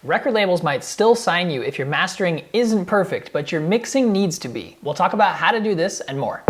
Record labels might still sign you if your mastering isn't perfect, but your mixing needs to be. We'll talk about how to do this and more.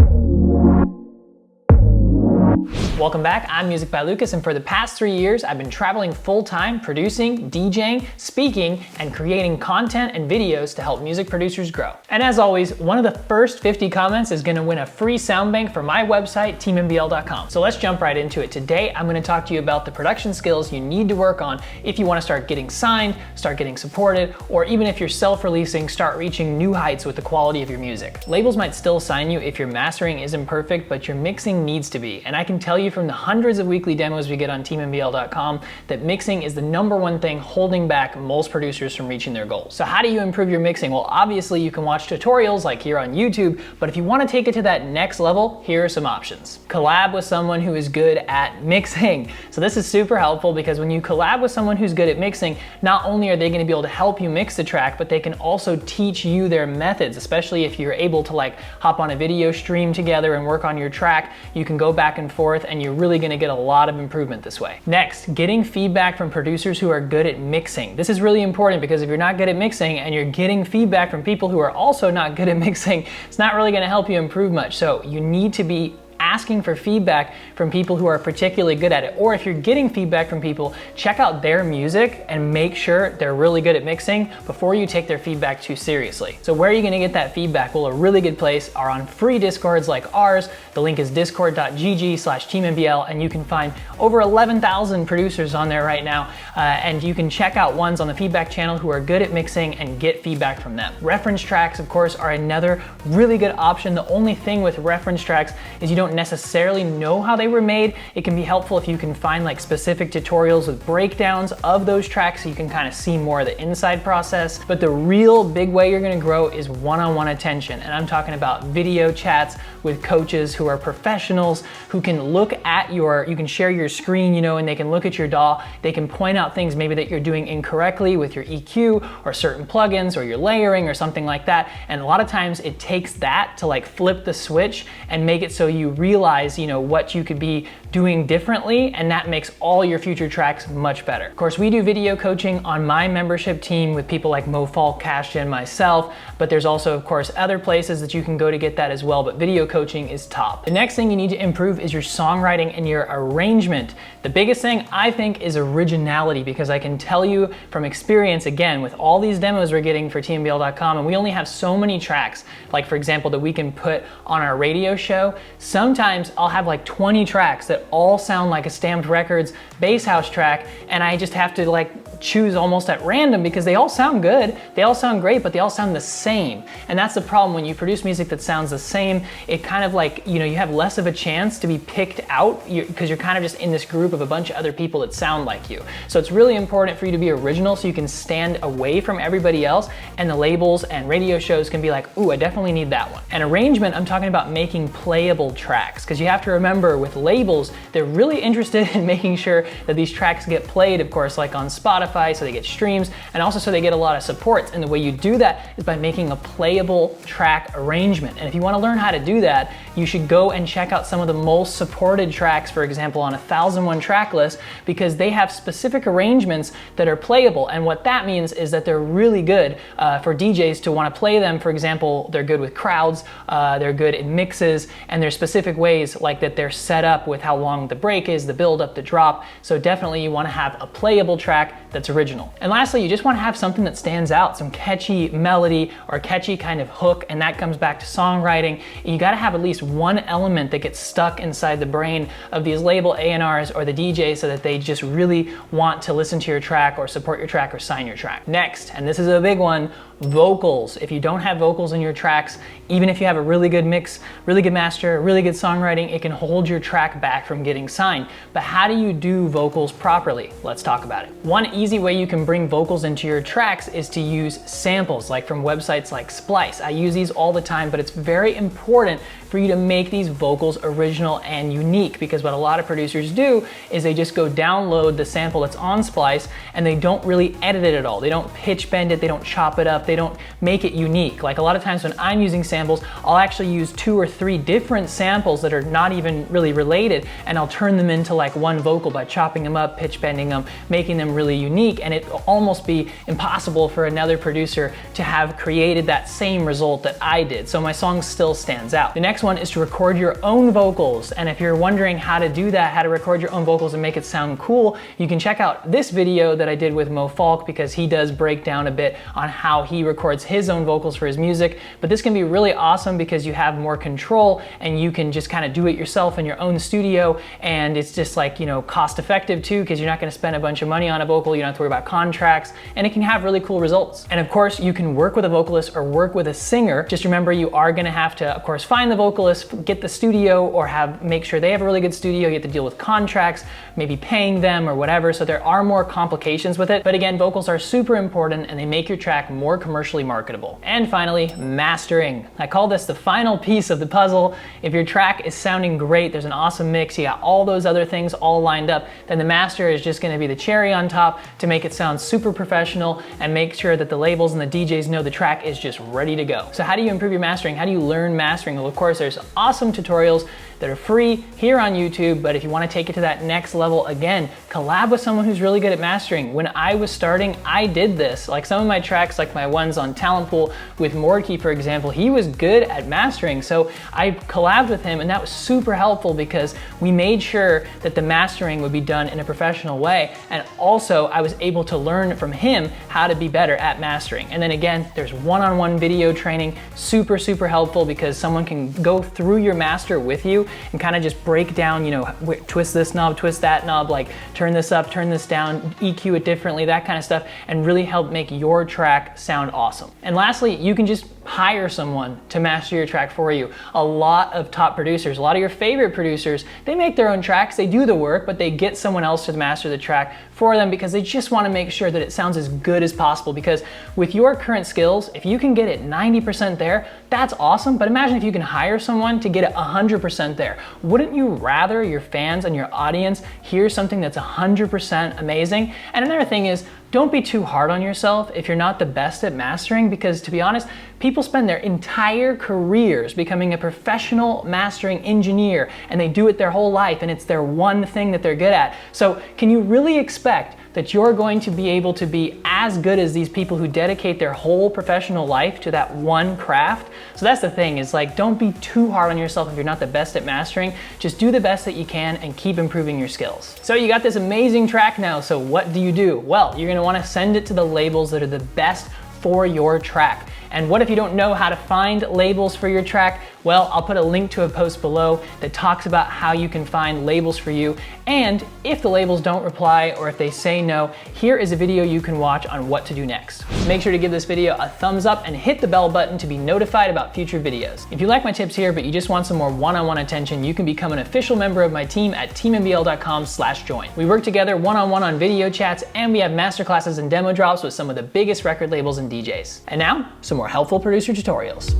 Welcome back, I'm musicbyLukas, and for the past 3 years, I've been traveling full-time, producing, DJing, speaking, and creating content and videos to help music producers grow. And as always, one of the first 50 comments is gonna win a free sound bank for my website, teammbl.com. So let's jump right into it. Today, I'm gonna talk to you about the production skills you need to work on if you wanna start getting signed, start getting supported, or even if you're self-releasing, start reaching new heights with the quality of your music. Labels might still sign you if your mastering isn't perfect, but your mixing needs to be. And I can tell you from the hundreds of weekly demos we get on teammbl.com that mixing is the #1 thing holding back most producers from reaching their goals. So how do you improve your mixing? Well, obviously you can watch tutorials like here on YouTube, but if you want to take it to that next level, here are some options. Collab with someone who is good at mixing. So this is super helpful because when you collab with someone who's good at mixing, not only are they going to be able to help you mix the track, but they can also teach you their methods, especially if you're able to like hop on a video stream together and work on your track. You can go back and forth and you're really gonna get a lot of improvement this way. Next, getting feedback from producers who are good at mixing. This is really important because if you're not good at mixing and you're getting feedback from people who are also not good at mixing, it's not really gonna help you improve much. So you need to be asking for feedback from people who are particularly good at it. Or if you're getting feedback from people, check out their music and make sure they're really good at mixing before you take their feedback too seriously. So where are you gonna get that feedback? Well, a really good place are on free Discords like ours. The link is discord.gg/teammbl, and you can find over 11,000 producers on there right now. And you can check out ones on the feedback channel who are good at mixing and get feedback from them. Reference tracks, of course, are another really good option. The only thing with reference tracks is you don't necessarily know how they were made. It can be helpful if you can find like specific tutorials with breakdowns of those tracks so you can kind of see more of the inside process. But the real big way you're gonna grow is one-on-one attention. And I'm talking about video chats with coaches who are professionals, who can look at you can share your screen, and they can look at your DAW. They can point out things maybe that you're doing incorrectly with your EQ or certain plugins or your layering or something like that. And a lot of times it takes that to like flip the switch and make it so you realize, what you could be doing differently, and that makes all your future tracks much better. Of course, we do video coaching on my membership team with people like Mo Falk, Cashja, and myself, but there's also, of course, other places that you can go to get that as well, but video coaching is top. The next thing you need to improve is your songwriting and your arrangement. The biggest thing, I think, is originality, because I can tell you from experience, again, with all these demos we're getting for teammbl.com, and we only have so many tracks, like for example, that we can put on our radio show. Sometimes I'll have like 20 tracks that all sound like a Stamped Records bass house track, and I just have to like choose almost at random because they all sound good, they all sound great, but they all sound the same. And that's the problem when you produce music that sounds the same. It kind of like, you have less of a chance to be picked out because you're kind of just in this group of a bunch of other people that sound like you. So it's really important for you to be original so you can stand away from everybody else, and the labels and radio shows can be like, ooh, I definitely need that one. And arrangement, I'm talking about making playable tracks, because you have to remember with labels, they're really interested in making sure that these tracks get played, of course, like on Spotify, so they get streams, and also so they get a lot of supports. And the way you do that is by making a playable track arrangement. And if you want to learn how to do that, you should go and check out some of the most supported tracks, for example, on 1001 track list, because they have specific arrangements that are playable. And what that means is that they're really good for DJs to want to play them. For example, they're good with crowds, they're good in mixes, and there's specific ways like that they're set up with how long the break is, the build up, the drop. So definitely you want to have a playable track that's original. And lastly, you just want to have something that stands out, some catchy melody or a catchy kind of hook, and that comes back to songwriting. And you got to have at least one element that gets stuck inside the brain of these label A&Rs or the DJ so that they just really want to listen to your track or support your track or sign your track. Next, and this is a big one, vocals. If you don't have vocals in your tracks, even if you have a really good mix, really good master, really good songwriting, it can hold your track back from getting signed. But how do you do vocals properly? Let's talk about it. One easy way you can bring vocals into your tracks is to use samples, like from websites like Splice. I use these all the time, but it's very important for you to make these vocals original and unique, because what a lot of producers do is they just go download the sample that's on Splice and they don't really edit it at all. They don't pitch bend it, they don't chop it up, they don't make it unique. Like a lot of times when I'm using samples, I'll actually use 2 or 3 different samples that are not even really related, and I'll turn them into like one vocal by chopping them up, pitch bending them, making them really unique, and it'll almost be impossible for another producer to have created that same result that I did. So my song still stands out. The next one is to record your own vocals, and if you're wondering how to do that, how to record your own vocals and make it sound cool, you can check out this video that I did with Mo Falk, because he does break down a bit on how he records his own vocals for his music. But this can be really awesome because you have more control and you can just kind of do it yourself in your own studio, and it's just like, you know, cost effective too, because you're not going to spend a bunch of money on a vocal, you don't have to worry about contracts, and it can have really cool results. And of course, you can work with a vocalist or work with a singer. Just remember, you are going to have to, of course, find the vocalist, get the studio, or make sure they have a really good studio. You have to deal with contracts, maybe paying them or whatever. So there are more complications with it. But again, vocals are super important and they make your track more commercially marketable. And finally, mastering. I call this the final piece of the puzzle. If your track is sounding great, there's an awesome mix, you got all those other things all lined up, then the master is just going to be the cherry on top to make it sound super professional and make sure that the labels and the DJs know the track is just ready to go. So how do you improve your mastering? How do you learn mastering? Well, of course, there's awesome tutorials that are free here on YouTube, but if you want to take it to that next level, again, collab with someone who's really good at mastering. When I was starting, I did this. Like some of my tracks, like my ones on Talent Pool with Mordkey, for example, he was good at mastering. So I collabed with him, and that was super helpful because we made sure that the mastering would be done in a professional way. And also I was able to learn from him how to be better at mastering. And then again, there's one-on-one video training, super, super helpful because someone can go through your master with you and kind of just break down, you know, twist this knob, twist that knob, like turn this up, turn this down, EQ it differently, that kind of stuff, and really help make your track sound awesome. And lastly, you can just hire someone to master your track for you. A lot of top producers, a lot of your favorite producers, they make their own tracks, they do the work, but they get someone else to master the track for them because they just want to make sure that it sounds as good as possible. Because with your current skills, if you can get it 90% there, that's awesome. But imagine if you can hire someone to get it 100% there. Wouldn't you rather your fans and your audience hear something that's 100% amazing? And another thing is, don't be too hard on yourself if you're not the best at mastering, because to be honest, people spend their entire careers becoming a professional mastering engineer, and they do it their whole life, and it's their one thing that they're good at. So can you really expect that you're going to be able to be as good as these people who dedicate their whole professional life to that one craft? So that's the thing, is like, don't be too hard on yourself if you're not the best at mastering. Just do the best that you can and keep improving your skills. So you got this amazing track now, so what do you do? Well, you're gonna wanna send it to the labels that are the best for your track. And what if you don't know how to find labels for your track? Well, I'll put a link to a post below that talks about how you can find labels for you. And if the labels don't reply or if they say no, here is a video you can watch on what to do next. Make sure to give this video a thumbs up and hit the bell button to be notified about future videos. If you like my tips here, but you just want some more one-on-one attention, you can become an official member of my team at teammbl.com/join. We work together one-on-one on video chats, and we have masterclasses and demo drops with some of the biggest record labels and DJs. And now, some more helpful producer tutorials.